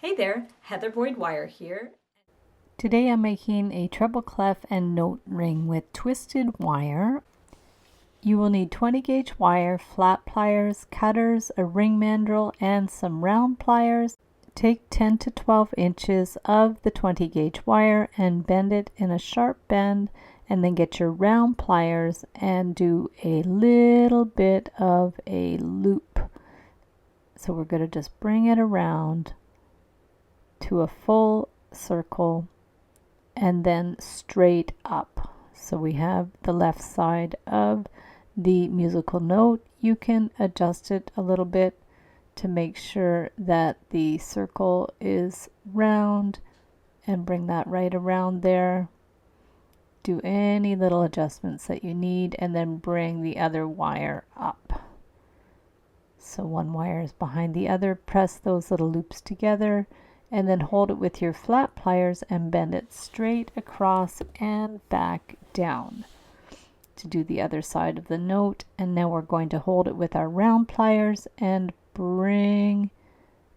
Hey there, Heather Boyd Wire here. Today I'm making a treble clef and note ring with twisted wire. You will need 20 gauge wire, flat pliers, cutters, a ring mandrel, and some round pliers. Take 10 to 12 inches of the 20 gauge wire and bend it in a sharp bend, and then get your round pliers and do a little bit of a loop. So we're going to just bring it around to a full circle and then straight up. So we have the left side of the musical note. You can adjust it a little bit to make sure that the circle is round and bring that right around there. Do any little adjustments that you need and then bring the other wire up. So one wire is behind the other. Press those little loops together and then hold it with your flat pliers and bend it straight across and back down to do the other side of the note. And now we're going to hold it with our round pliers and bring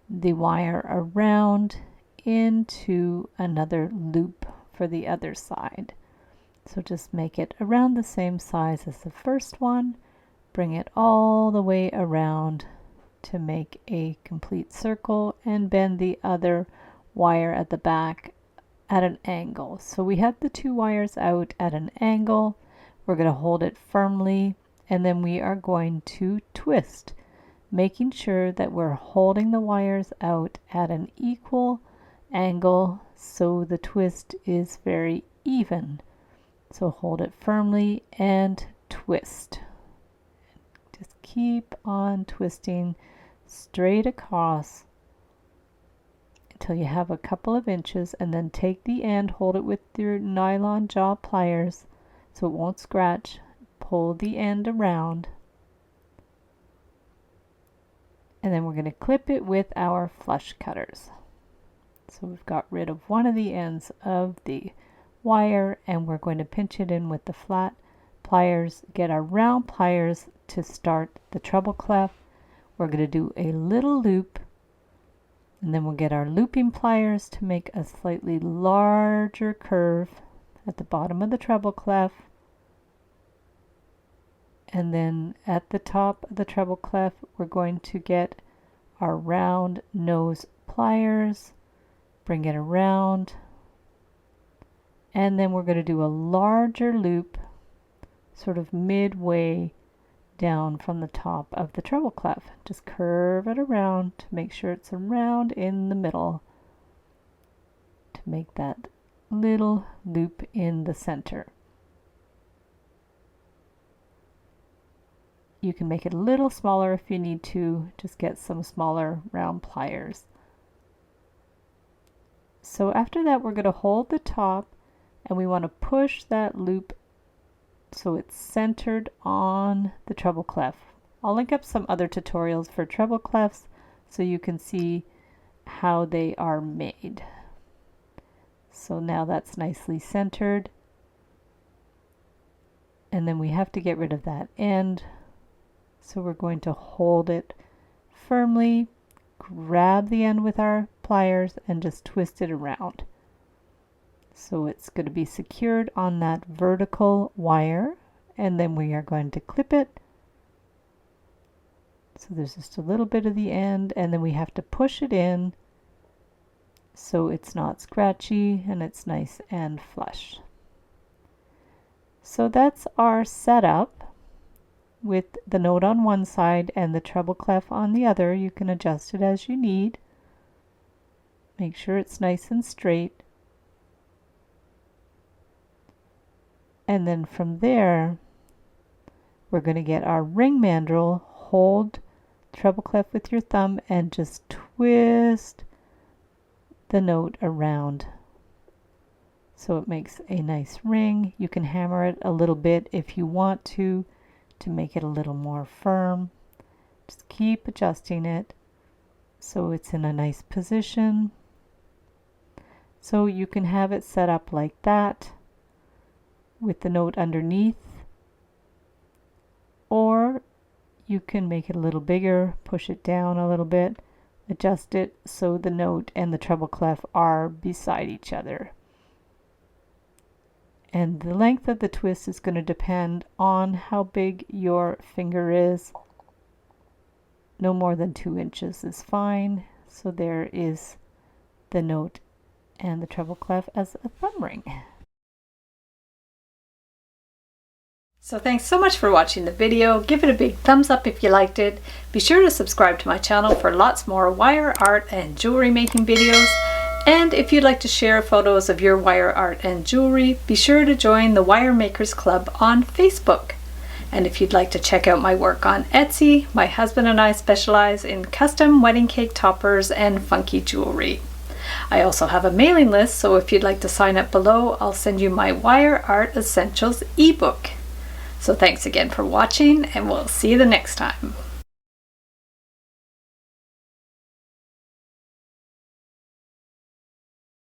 the wire around into another loop for the other side. So just make it around the same size as the first one. Bring it all the way around to make a complete circle and bend the other wire at the back at an angle. So we have the two wires out at an angle. We're going to hold it firmly and then we are going to twist, making sure that we're holding the wires out at an equal angle so the twist is very even. So hold it firmly and twist. Just keep on twisting straight across until you have a couple of inches, and then take the end, hold it with your nylon jaw pliers so it won't scratch, pull the end around, and then we're going to clip it with our flush cutters. So we've got rid of one of the ends of the wire and we're going to pinch it in with the flat pliers, get our round pliers to start the treble clef. We're going to do a little loop and then we'll get our looping pliers to make a slightly larger curve at the bottom of the treble clef. And then at the top of the treble clef, we're going to get our round nose pliers, bring it around, and then we're going to do a larger loop sort of midway down from the top of the treble clef. Just curve it around to make sure it's around in the middle to make that little loop in the center. You can make it a little smaller if you need to, just get some smaller round pliers. So after that we're going to hold the top and we want to push that loop so it's centered on the treble clef. I'll link up some other tutorials for treble clefs so you can see how they are made. So now that's nicely centered. And then we have to get rid of that end. So we're going to hold it firmly, grab the end with our pliers and just twist it around. So it's going to be secured on that vertical wire, and then we are going to clip it. So there's just a little bit of the end, and then we have to push it in so it's not scratchy and it's nice and flush. So that's our setup with the note on one side and the treble clef on the other. You can adjust it as you need. Make sure it's nice and straight. And then from there, we're going to get our ring mandrel, hold treble clef with your thumb and just twist the note around so it makes a nice ring. You can hammer it a little bit if you want to make it a little more firm. Just keep adjusting it so it's in a nice position. So you can have it set up like that with the note underneath, or you can make it a little bigger, push it down a little bit, adjust it so the note and the treble clef are beside each other. And the length of the twist is going to depend on how big your finger is. No more than 2 inches is fine. So there is the note and the treble clef as a thumb ring. So thanks so much for watching the video. Give it a big thumbs up if you liked it. Be sure to subscribe to my channel for lots more wire art and jewelry making videos. And if you'd like to share photos of your wire art and jewelry, be sure to join the Wire Makers Club on Facebook. And if you'd like to check out my work on Etsy, my husband and I specialize in custom wedding cake toppers and funky jewelry. I also have a mailing list, so if you'd like to sign up below, I'll send you my Wire Art Essentials ebook. So thanks again for watching, and we'll see you the next time.